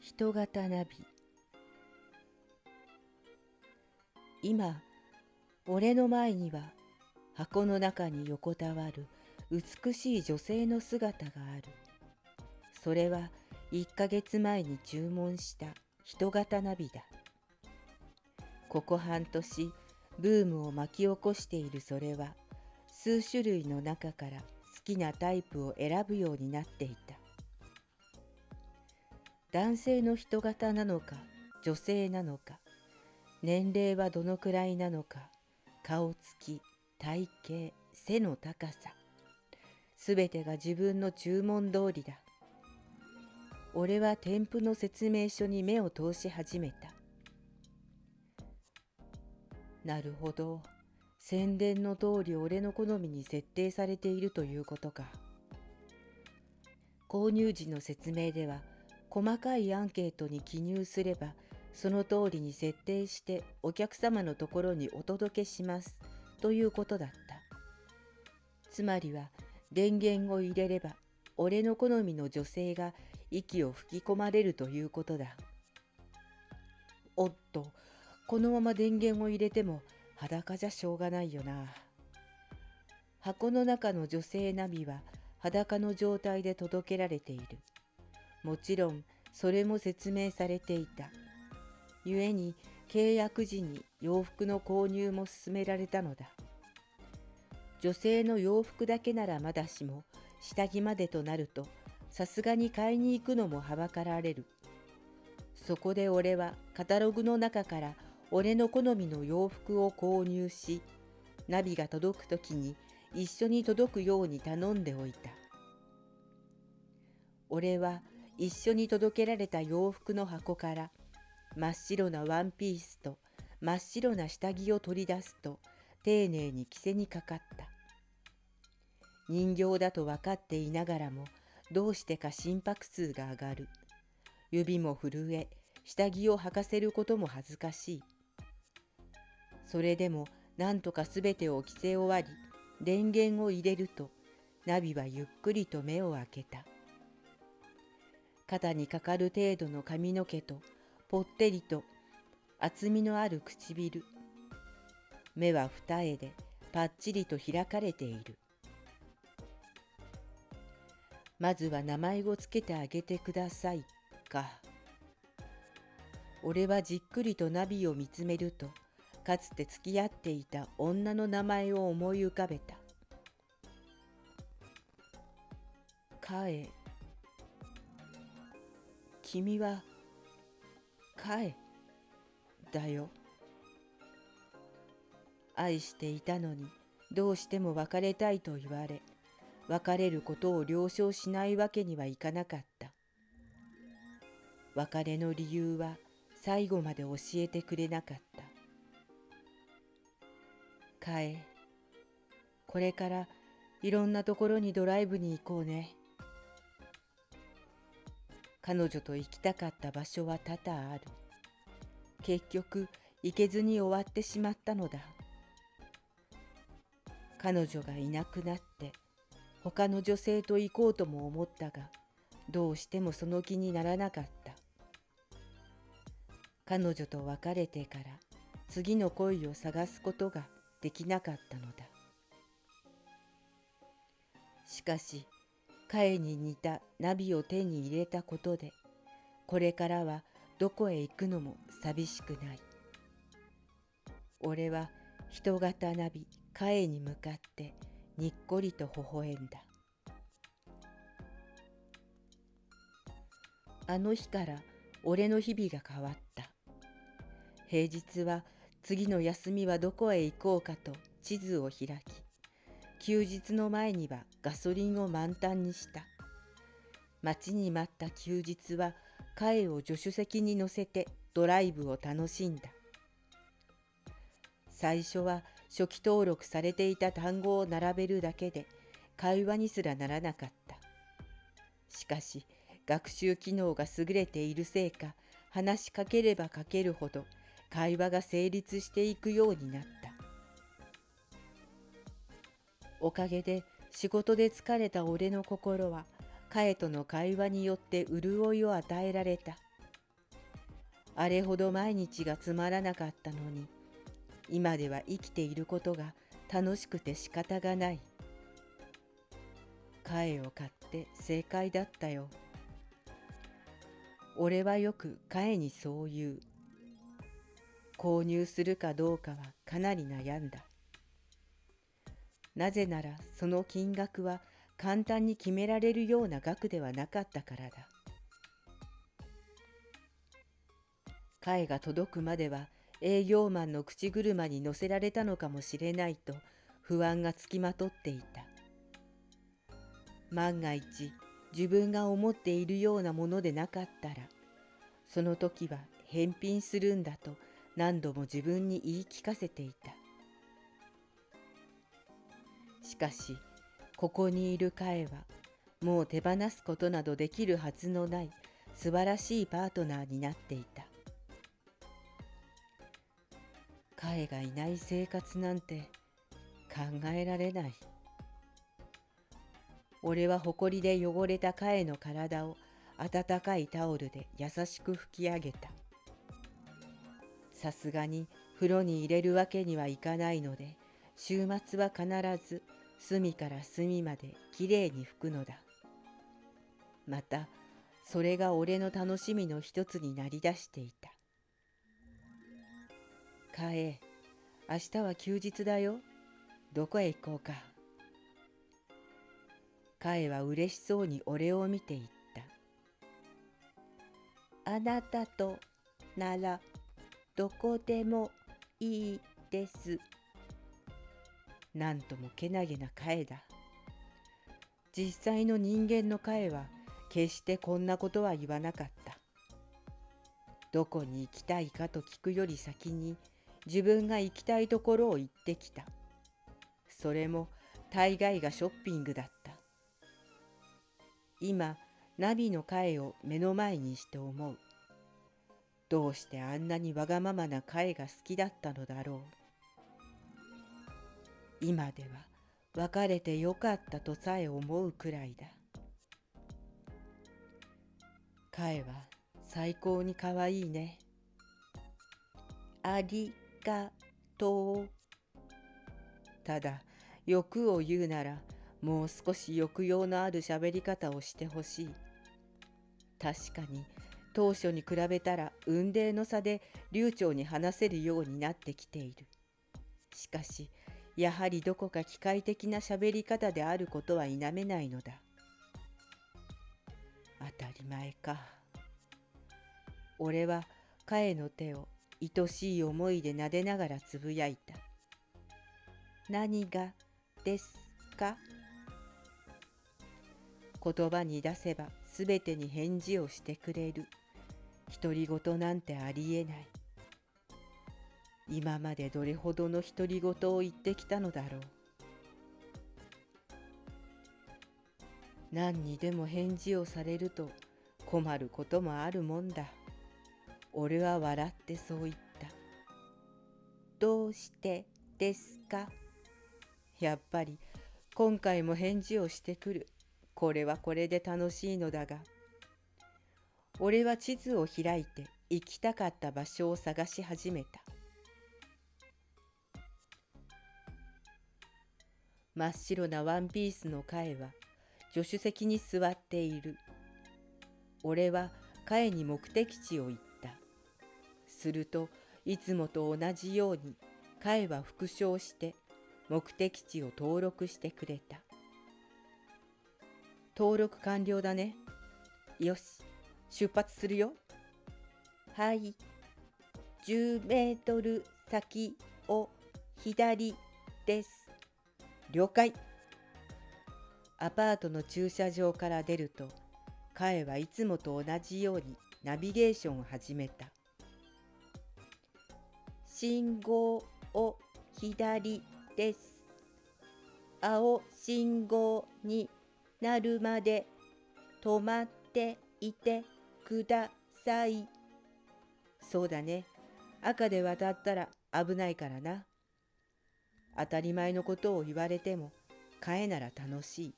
人型ナビ。今、俺の前には箱の中に横たわる美しい女性の姿がある。それは1ヶ月前に注文した人型ナビだ。ここ半年、ブームを巻き起こしているそれは、数種類の中から好きなタイプを選ぶようになっていた。男性の人型なのか、女性なのか、年齢はどのくらいなのか、顔つき、体型、背の高さ、すべてが自分の注文通りだ。俺は添付の説明書に目を通し始めた。なるほど、宣伝の通り俺の好みに設定されているということか。購入時の説明では、細かいアンケートに記入すれば、その通りに設定してお客様のところにお届けしますということだった。つまりは電源を入れれば俺の好みの女性が息を吹き込まれるということだ。おっと、このまま電源を入れても裸じゃしょうがないよな。箱の中の女性ナビは裸の状態で届けられている。もちろんそれも説明されていた。故に契約時に洋服の購入も勧められたのだ。女性の洋服だけならまだしも、下着までとなるとさすがに買いに行くのもはばかられる。そこで俺はカタログの中から俺の好みの洋服を購入し、ナビが届くときに一緒に届くように頼んでおいた。俺は一緒に届けられた洋服の箱から真っ白なワンピースと真っ白な下着を取り出すと丁寧に着せにかかった。人形だと分かっていながらもどうしてか心拍数が上がる。指も震え、下着を履かせることも恥ずかしい。それでもなんとかすべてを着せ終わり、電源を入れるとナビはゆっくりと目を開けた。肩にかかる程度の髪の毛とぽってりと厚みのある唇。目は二重でパッチリと開かれている。まずは名前をつけてあげてくださいか。俺はじっくりとナビを見つめると、かつて付き合っていた女の名前を思い浮かべた。カエ。君はカエだよ。愛していたのにどうしても別れたいと言われ、別れることを了承しないわけにはいかなかった。別れの理由は最後まで教えてくれなかった。カエ、これからいろんなところにドライブに行こうね。彼女と行きたかった場所は多々ある。結局行けずに終わってしまったのだ。彼女がいなくなって他の女性と行こうとも思ったが、どうしてもその気にならなかった。彼女と別れてから次の恋を探すことができなかったのだ。しかし、カエに似たナビを手に入れたことで、これからはどこへ行くのも寂しくない。俺は人型ナビカエに向かってにっこりと微笑んだ。あの日から俺の日々が変わった。平日は次の休みはどこへ行こうかと地図を開き、休日の前にはガソリンを満タンにした。待ちに待った休日はカエを助手席に乗せてドライブを楽しんだ。最初は初期登録されていた単語を並べるだけで会話にすらならなかった。しかし学習機能が優れているせいか、話しかければかけるほど会話が成立していくようになった。おかげで仕事で疲れた俺の心はカエとの会話によって潤いを与えられた。あれほど毎日がつまらなかったのに、今では生きていることが楽しくて仕方がない。貝を買って正解だったよ。俺はよく貝にそう言う。購入するかどうかはかなり悩んだ。なぜならその金額は簡単に決められるような額ではなかったからだ。貝が届くまでは営業マンの口車に乗せられたのかもしれないと不安がつきまとっていた。万が一自分が思っているようなものでなかったら、その時は返品するんだと何度も自分に言い聞かせていた。しかしここにいる彼はもう手放すことなどできるはずのない素晴らしいパートナーになっていた。彼がいない生活なんて考えられない。俺はほこりで汚れた彼の体を温かいタオルで優しく拭き上げた。さすがに風呂に入れるわけにはいかないので、週末は必ず隅から隅まできれいに拭くのだ。またそれが俺の楽しみの一つになりだしていた。カエ、明日は休日だよ。どこへ行こうか。カエは嬉しそうに俺を見ていった。あなたとならどこでもいいです。なんともけなげなカエだ。実際の人間のカエは決してこんなことは言わなかった。どこに行きたいかと聞くより先に自分が行きたいところを言ってきた。それも大概がショッピングだった。今ナビの貝を目の前にして思う。どうしてあんなにわがままな貝が好きだったのだろう。今では別れてよかったとさえ思うくらいだ。貝は最高にかわいいね。ありがとう。ただ欲を言うならもう少し抑揚のある喋り方をしてほしい。確かに当初に比べたら雲泥の差で流暢に話せるようになってきている。しかしやはりどこか機械的な喋り方であることは否めないのだ。当たり前か。俺は彼の手を愛しい思いで撫でながらつぶやいた。何がですか？言葉に出せばすべてに返事をしてくれる。独り言なんてありえない。今までどれほどの独り言を言ってきたのだろう。何にでも返事をされると困ることもあるもんだ。俺は笑ってそう言った。どうしてですか？やっぱり今回も返事をしてくる。これはこれで楽しいのだが。俺は地図を開いて行きたかった場所を探し始めた。真っ白なワンピースのカエは助手席に座っている。俺はカエに目的地を言った。するといつもと同じようにカエは復唱して目的地を登録してくれた。登録完了だね。よし、出発するよ。はい、10メートル先を左です。了解。アパートの駐車場から出ると、カエはいつもと同じようにナビゲーションを始めた。信号を左です。青信号になるまで止まっていてください。そうだね。赤で渡ったら危ないからな。当たり前のことを言われても、カエなら楽しい。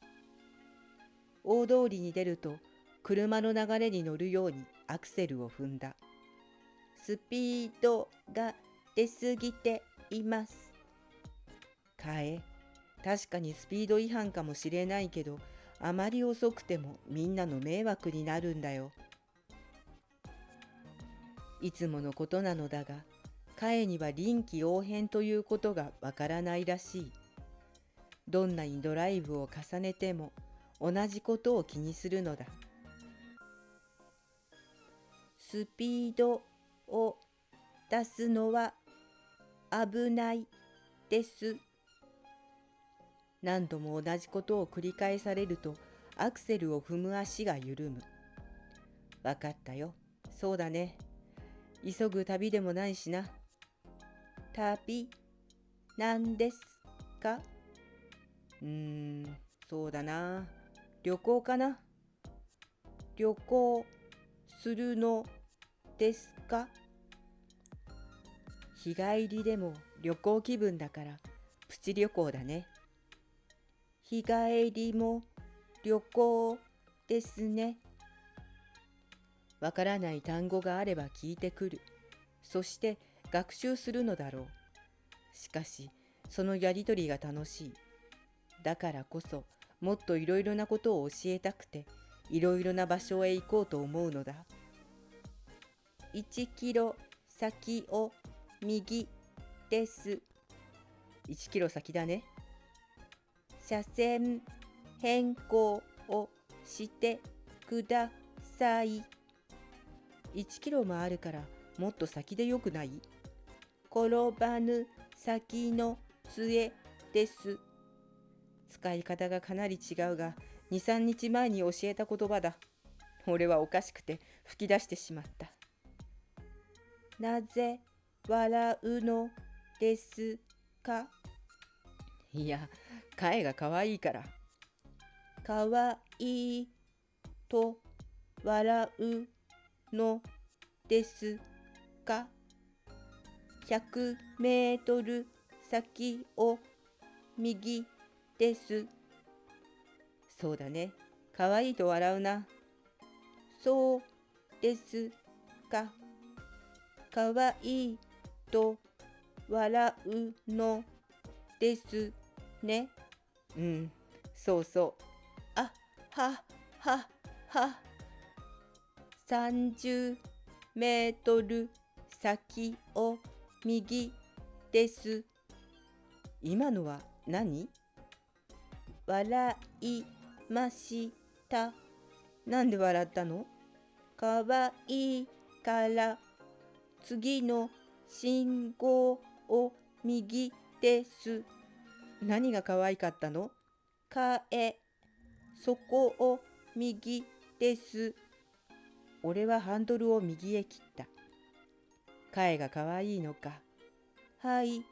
大通りに出ると、車の流れに乗るようにアクセルを踏んだ。スピードが出すぎています。かえ、確かにスピード違反かもしれないけど、あまり遅くてもみんなの迷惑になるんだよ。いつものことなのだが、かえには臨機応変ということがわからないらしい。どんなにドライブを重ねても同じことを気にするのだ。スピードを出すのは危ないです。何度も同じことを繰り返されるとアクセルを踏む足が緩む。わかったよ。そうだね。急ぐ旅でもないしな。旅なんですか？そうだな。旅行かな。旅行するのですか？日帰りでも旅行気分だからプチ旅行だね。日帰りも旅行ですね。わからない単語があれば聞いてくる。そして学習するのだろう。しかしそのやりとりが楽しい。だからこそもっといろいろなことを教えたくていろいろな場所へ行こうと思うのだ。1キロ先を右です。1キロ先だね。車線変更をしてください。1キロもあるからもっと先でよくない？転ばぬ先の杖です。使い方がかなり違うが、2、3日前に教えた言葉だ。俺はおかしくて吹き出してしまった。なぜ笑うのですか？いや、かえがかわいいから。かわいいと笑うのですか？100メートル先を右です。そうだね。かわいいと笑うな。そうですか。かわいいと笑うのですね。そうそう。あ、は、は、は。30メートル先を右です。今のは何？笑いました。なんで笑ったの？かわいいから。次の信号を右です。何が可愛かったの？かえ、そこを右です。俺はハンドルを右へ切った。かえが可愛いのか。はい、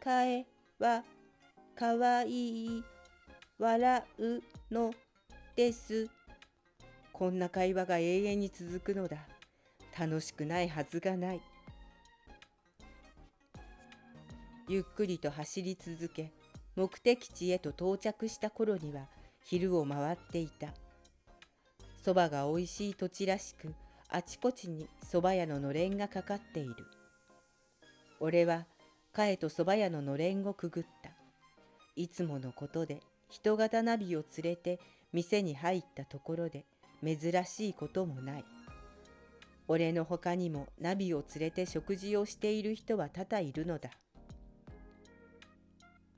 かえは可愛い。笑うのです。こんな会話が永遠に続くのだ。楽しくないはずがない。ゆっくりと走り続け、目的地へと到着した頃には昼を回っていた。そばがおいしい土地らしく、あちこちにそば屋ののれんがかかっている。俺はかえとそば屋ののれんをくぐった。いつものことで人型ナビを連れて店に入ったところで珍しいこともない。俺の他にもナビを連れて食事をしている人は多々いるのだ。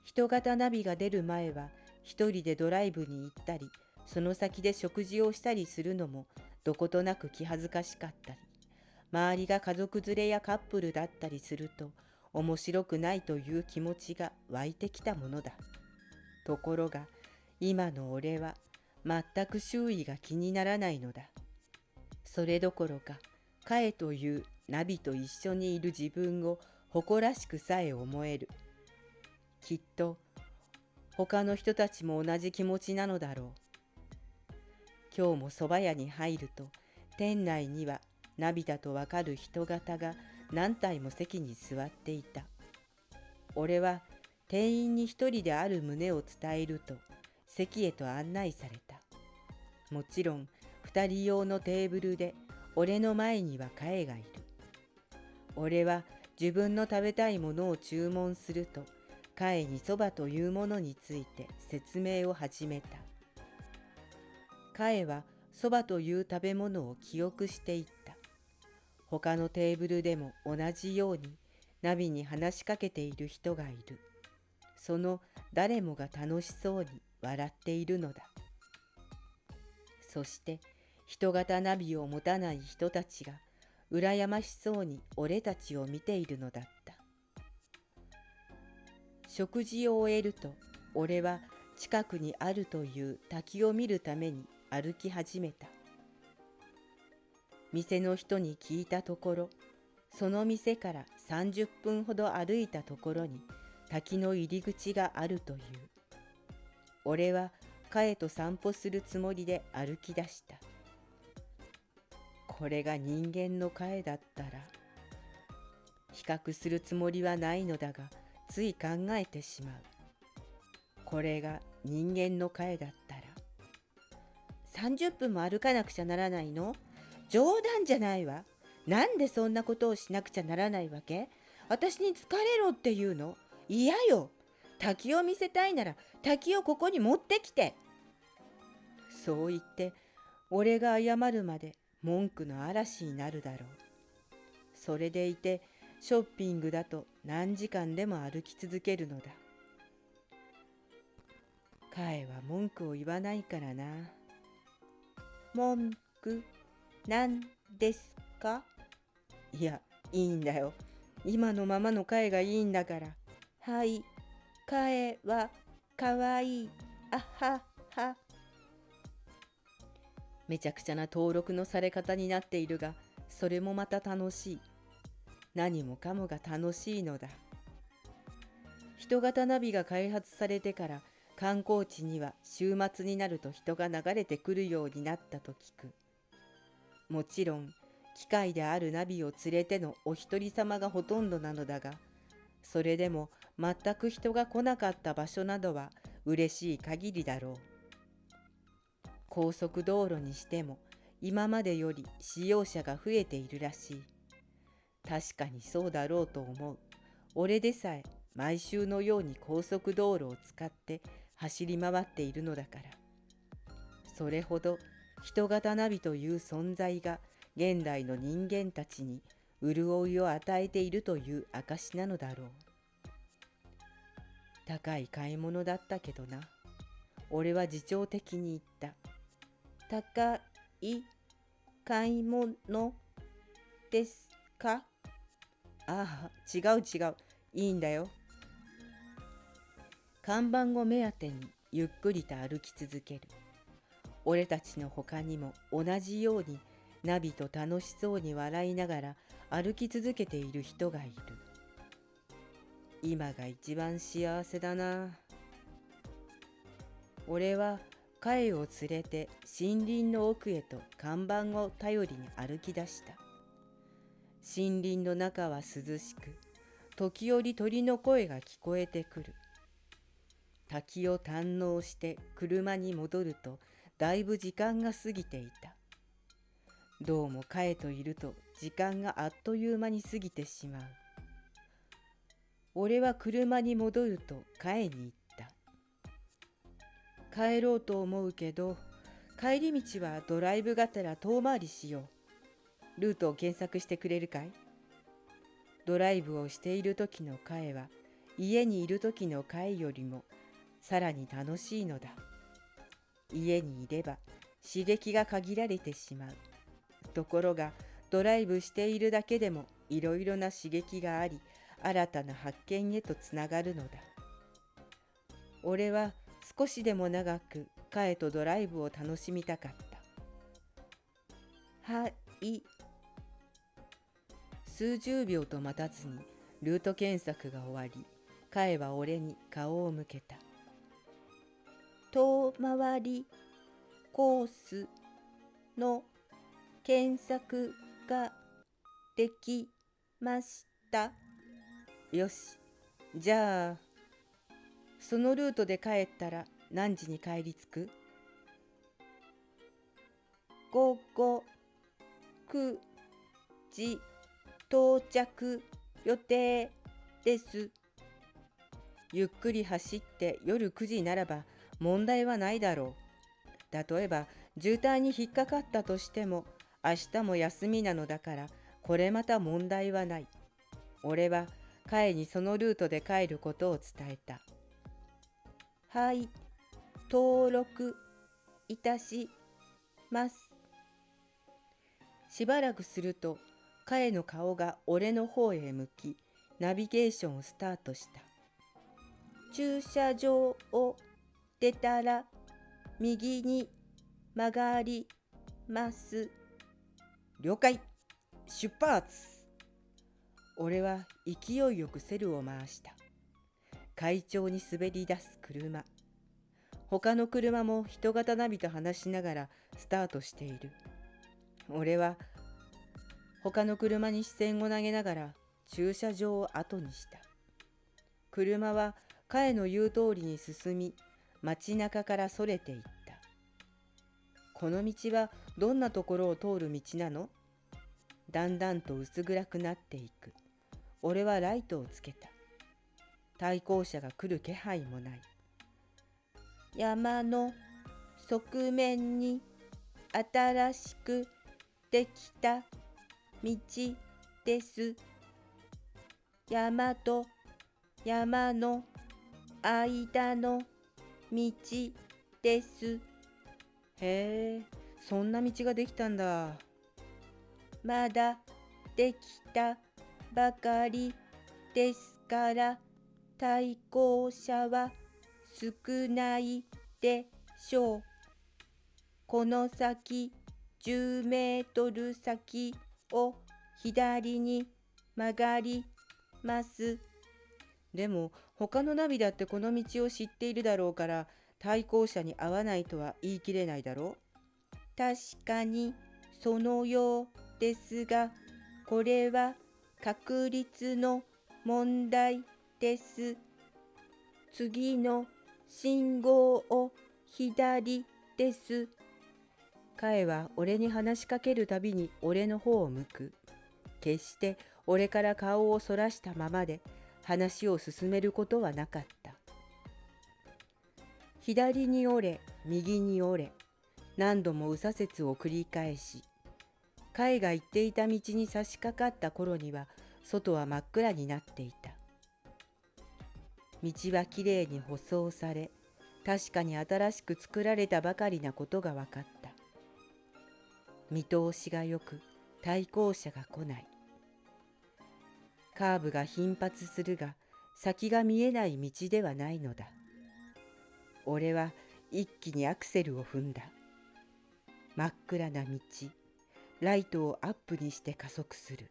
人型ナビが出る前は一人でドライブに行ったり、その先で食事をしたりするのもどことなく気恥ずかしかったり、周りが家族連れやカップルだったりすると面白くないという気持ちが湧いてきたものだ。ところが今の俺は全く周囲が気にならないのだ。それどころか、かえというナビと一緒にいる自分を誇らしくさえ思える。きっと他の人たちも同じ気持ちなのだろう。今日もそば屋に入ると、店内にはナビだとわかる人型が何体も席に座っていた。俺は店員に一人である旨を伝えると、席へと案内された。もちろん二人用のテーブルで俺の前にはかえがいる。俺は自分の食べたいものを注文すると、カエにそばというものについて説明を始めた。カエはそばという食べ物を記憶していった。他のテーブルでも同じようにナビに話しかけている人がいる。その誰もが楽しそうに笑っているのだ。そして人型ナビを持たない人たちが羨ましそうに俺たちを見ているのだった。食事を終えると、俺は近くにあるという滝を見るために歩き始めた。店の人に聞いたところ、その店から30分ほど歩いたところに滝の入り口があるという。俺はカエと散歩するつもりで歩き出した。これが人間のカエだったら、比較するつもりはないのだが、つい考えてしまう。これが人間のカエだったら。30分も歩かなくちゃならないの？冗談じゃないわ。なんでそんなことをしなくちゃならないわけ？私に疲れろっていうの？嫌よ。滝を見せたいなら滝をここに持ってきて。そう言って俺が謝るまで文句の嵐になるだろう。それでいてショッピングだと何時間でも歩き続けるのだ。カエは文句を言わないからな。文句なんですか？いや、いいんだよ。今のままのカエがいいんだから。はい、カエはかわいい。あはは。めちゃくちゃな登録のされ方になっているが、それもまた楽しい。何もかもが楽しいのだ。人型ナビが開発されてから、観光地には週末になると人が流れてくるようになったと聞く。もちろん機械であるナビを連れてのお一人様がほとんどなのだが、それでも全く人が来なかった場所などは嬉しい限りだろう。高速道路にしても今までより使用者が増えているらしい。確かにそうだろうと思う。俺でさえ毎週のように高速道路を使って走り回っているのだから。それほど人型ナビという存在が現代の人間たちに潤いを与えているという証なのだろう。高い買い物だったけどな。俺は自重的に言った。高い買い物ですか？ああ、違う違う。いいんだよ。看板を目当てにゆっくりと歩き続ける。俺たちの他にも同じようにナビと楽しそうに笑いながら歩き続けている人がいる。今が一番幸せだな。俺はカエを連れて森林の奥へと看板を頼りに歩き出した。森林の中は涼しく、時折鳥の声が聞こえてくる。滝を堪能して車に戻るとだいぶ時間が過ぎていた。どうもカエといると時間があっという間に過ぎてしまう。俺は車に戻るとカエに言った。帰ろうと思うけど、帰り道はドライブがてら遠回りしよう。ルートを検索してくれるかい？ドライブをしている時のカエは家にいる時のカエよりもさらに楽しいのだ。家にいれば刺激が限られてしまう。ところがドライブしているだけでもいろいろな刺激があり、新たな発見へとつながるのだ。俺は少しでも長くカエとドライブを楽しみたかった。はい。数十秒と待たずにルート検索が終わり、カエは俺に顔を向けた。遠回りコースの検索ができました。よし、じゃあそのルートで帰ったら何時に帰り着く？午後9時到着予定です。ゆっくり走って夜9時ならば問題はないだろう。例えば渋滞に引っかかったとしても明日も休みなのだからこれまた問題はない。俺は彼にそのルートで帰ることを伝えた。はい、登録いたします。しばらくすると彼の顔が俺の方へ向き、ナビゲーションをスタートした。駐車場を出たら右に曲がります。了解、出発。俺は勢いよくセルを回した。快調に滑り出す車。他の車も人型ナビと話しながらスタートしている。俺は他の車に視線を投げながら駐車場を後にした。車は彼の言う通りに進み、街中からそれていった。この道はどんなところを通る道なの？だんだんと薄暗くなっていく。俺はライトをつけた。対向車が来る気配もない。山の側面に新しくできた道です。山と山の間の道です。へえ、そんな道ができたんだ。まだできたばかりですから対向車は少ないでしょう。この先10メートル先を左に曲がります。でも他のナビだってこの道を知っているだろうから対向車に合わないとは言い切れないだろう。確かにそのようですが、これは確率の問題です。次の信号を左です。彼は俺に話しかけるたびに俺の方を向く。決して俺から顔をそらしたままで話を進めることはなかった。左に折れ、右に折れ、何度も右左折を繰り返し、彼が行っていた道に差し掛かった頃には外は真っ暗になっていた。道はきれいに舗装され、確かに新しく作られたばかりなことが分かった。見通しがよく、対向車が来ない。カーブが頻発するが、先が見えない道ではないのだ。俺は一気にアクセルを踏んだ。真っ暗な道、ライトをアップにして加速する。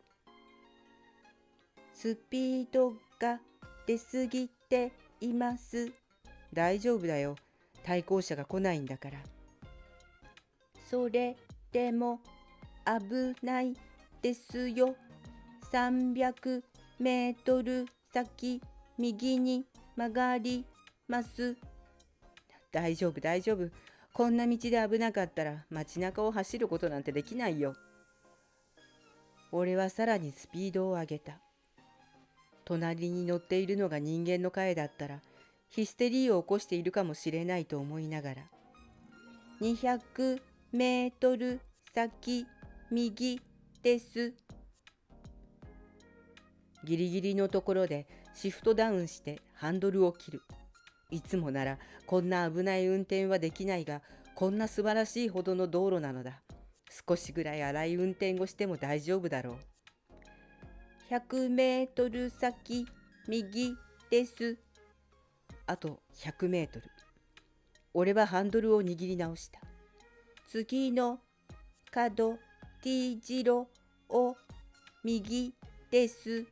スピードが出すぎています。大丈夫だよ。対向車が来ないんだから。それでも危ないですよ。300メートル先右に曲がります。大丈夫大丈夫。こんな道で危なかったら街中を走ることなんてできないよ。俺はさらにスピードを上げた。隣に乗っているのが人間の彼だったらヒステリーを起こしているかもしれないと思いながら、200メートル先右です。ギリギリのところでシフトダウンしてハンドルを切る。いつもならこんな危ない運転はできないが、こんな素晴らしいほどの道路なのだ。少しぐらい荒い運転をしても大丈夫だろう。100メートル先右です。あと100メートル。俺はハンドルを握り直した。次の角 T 字路を右です。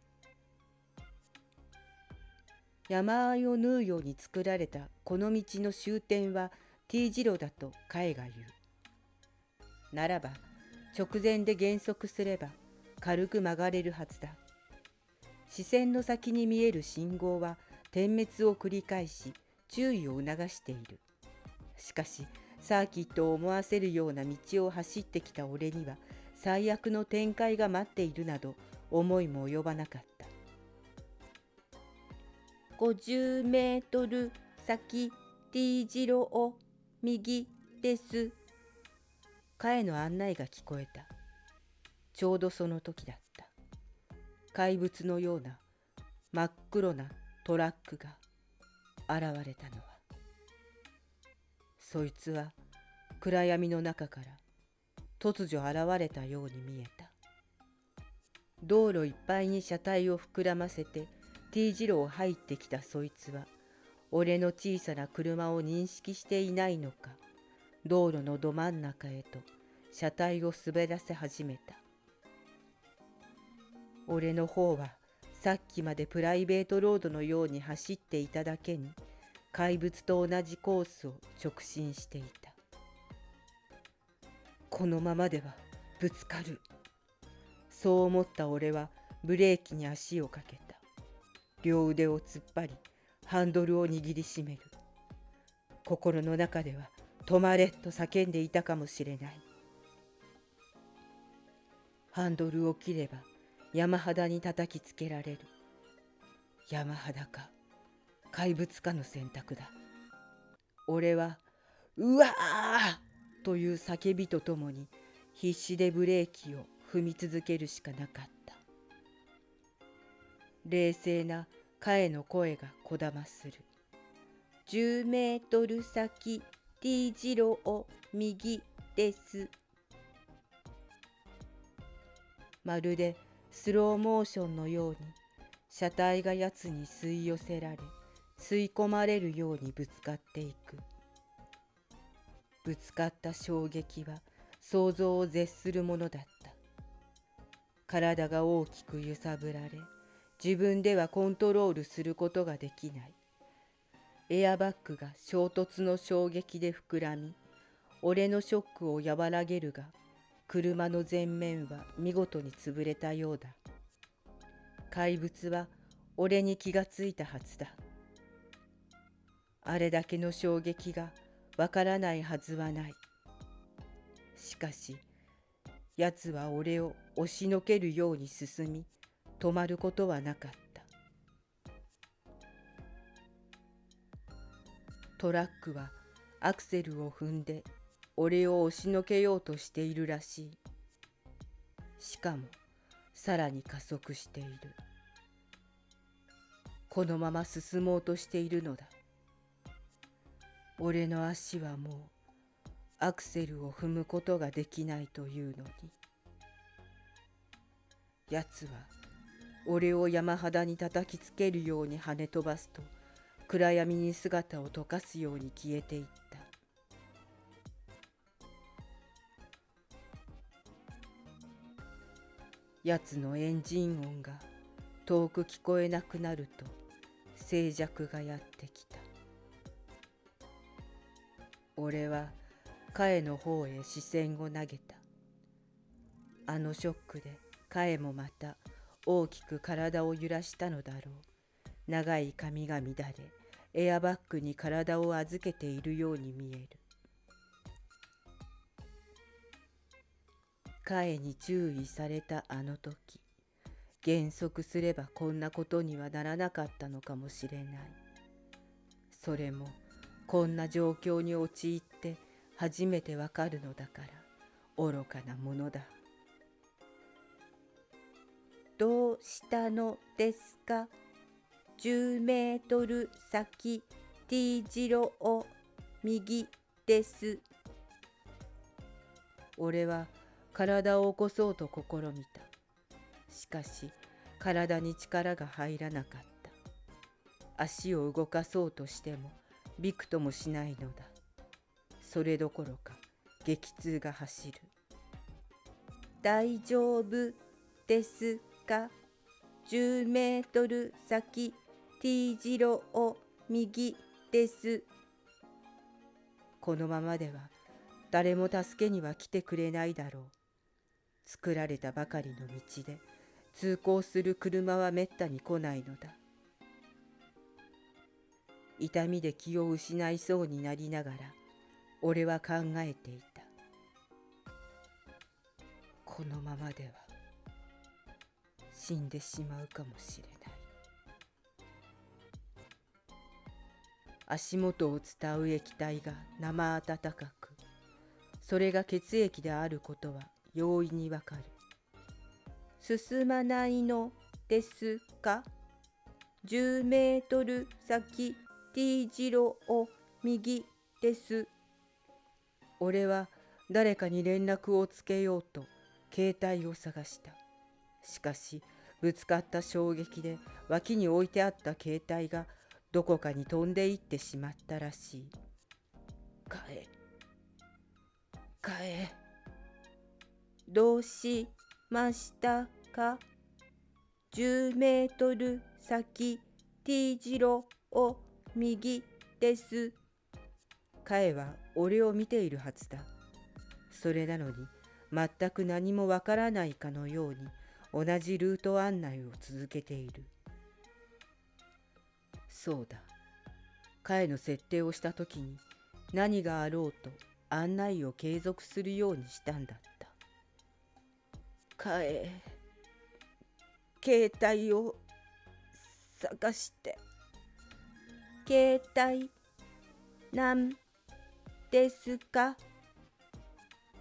山あいを縫うように作られたこの道の終点は T 字路だと彼が言う。ならば直前で減速すれば軽く曲がれるはずだ。視線の先に見える信号は点滅を繰り返し注意を促している。しかしサーキットを思わせるような道を走ってきた俺には最悪の展開が待っているなど思いも及ばなかった。50メートル先 T 字路を右です。彼の案内が聞こえた。ちょうどその時だった。怪物のような真っ黒なトラックが現れたのは、そいつは暗闇の中から突如現れたように見えた。道路いっぱいに車体を膨らませて T 字路を入ってきたそいつは、俺の小さな車を認識していないのか、道路のど真ん中へと車体を滑らせ始めた。俺の方はさっきまでプライベートロードのように走っていただけに、怪物と同じコースを直進していた。このままではぶつかる。そう思った俺はブレーキに足をかけた。両腕を突っ張り、ハンドルを握りしめる。心の中では止まれと叫んでいたかもしれない。ハンドルを切れば山肌に叩きつけられる。山肌か怪物かの選択だ。俺はうわーという叫びとともに必死でブレーキを踏み続けるしかなかった。冷静な彼の声がこだまする。10メートル先 T 字路を右です。まるでスローモーションのように車体がやつに吸い寄せられ、吸い込まれるようにぶつかっていく。ぶつかった衝撃は想像を絶するものだった。体が大きく揺さぶられ、自分ではコントロールすることができない。エアバッグが衝突の衝撃で膨らみ、俺のショックを和らげるが、車の前面は見事に潰れたようだ。怪物は俺に気がついたはずだ。あれだけの衝撃がわからないはずはない。しかし、奴は俺を押しのけるように進み、止まることはなかった。トラックはアクセルを踏んで俺を押しのけようとしているらしい。しかもさらに加速している。このまま進もうとしているのだ。俺の足はもうアクセルを踏むことができないというのに。やつは俺を山肌に叩きつけるように跳ね飛ばすと、暗闇に姿を溶かすように消えていった。やつのエンジン音が遠く聞こえなくなると、静寂がやってきた。俺は彼の方へ視線を投げた。あのショックで彼もまた大きく体を揺らしたのだろう。長い髪が乱れ、エアバッグに体を預けているように見える。彼に注意されたあの時、減速すればこんなことにはならなかったのかもしれない。それもこんな状況に陥って初めてわかるのだから愚かなものだ。どうしたのですか？10メートル先 T 字路を右です。俺は体を起こそうと試みた。しかし体に力が入らなかった。足を動かそうとしてもびくともしないのだ。それどころか激痛が走る。大丈夫ですか？10メートル先 T 字路を右です。このままでは誰も助けには来てくれないだろう。作られたばかりの道で通行する車はめったに来ないのだ。痛みで気を失いそうになりながら俺は考えていた。このままでは死んでしまうかもしれない。足元を伝う液体が生温かく、それが血液であることは容易にわかる。進まないのですか。10メートル先 T 字路を右です。俺は誰かに連絡をつけようと携帯を探した。しかしぶつかった衝撃で脇に置いてあった携帯がどこかに飛んでいってしまったらしい。どうしましたか。10メートル先 T 字路を右です。カエは俺を見ているはずだ。それなのに全く何もわからないかのように同じルート案内を続けている。そうだ。カエの設定をした時に何があろうと案内を継続するようにしたんだった。カエ、携帯を探して。携帯なんですか。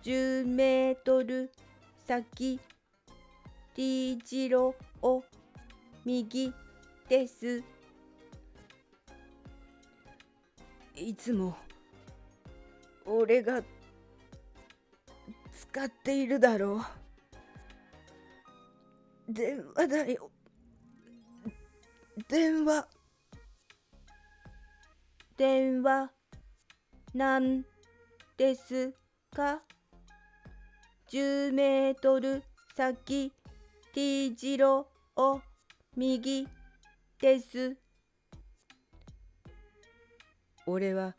10メートル先 T 字路を右です。いつも俺が使っているだろう。電話だよ。電話なんですか。10メートル先 T 字路を右です。俺は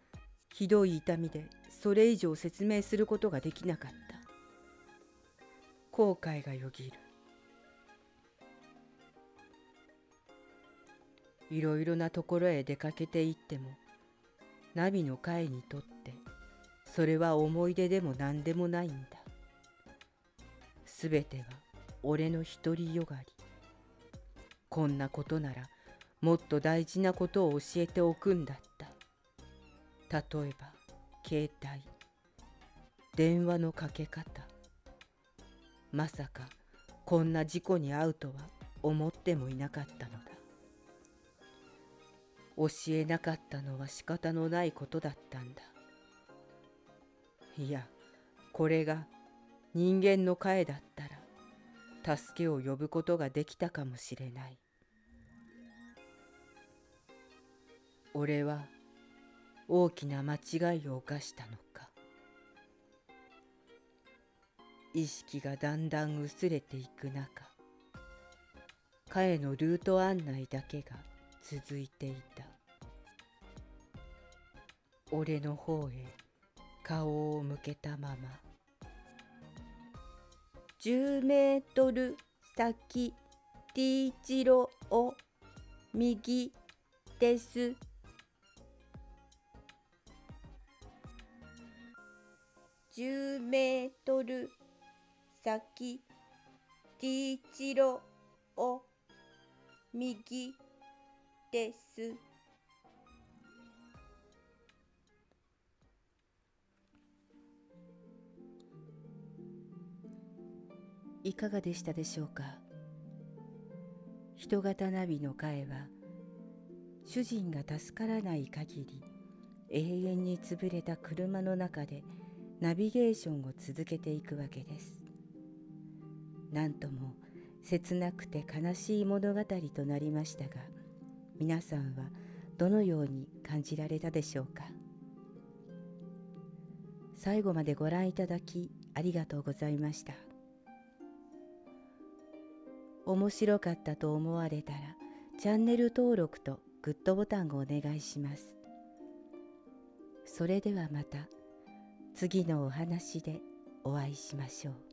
ひどい痛みでそれ以上説明することができなかった。後悔がよぎる。いろいろなところへ出かけて行っても、ナビの会にとってそれは思い出でも何でもないんだ。すべては俺の独りよがり。こんなことならもっと大事なことを教えておくんだった。例えば携帯、電話のかけ方。まさかこんな事故に遭うとは思ってもいなかったのだ。教えなかったのは仕方のないことだったんだ。いや、これが人間の会だったら助けを呼ぶことができたかもしれない。俺は大きな間違いを犯したのか。意識がだんだん薄れていく中、彼のルート案内だけが続いていた。俺の方へ顔を向けたまま。10メートル先 T 字路を右です。10メートル先 T 字路を右です。いかがでしたでしょうか。人型ナビの会は主人が助からない限り永遠に潰れた車の中でナビゲーションを続けていくわけです。なんとも切なくて悲しい物語となりましたが、皆さんはどのように感じられたでしょうか。最後までご覧いただきありがとうございました。面白かったと思われたらチャンネル登録とグッドボタンをお願いします。それではまた次のお話でお会いしましょう。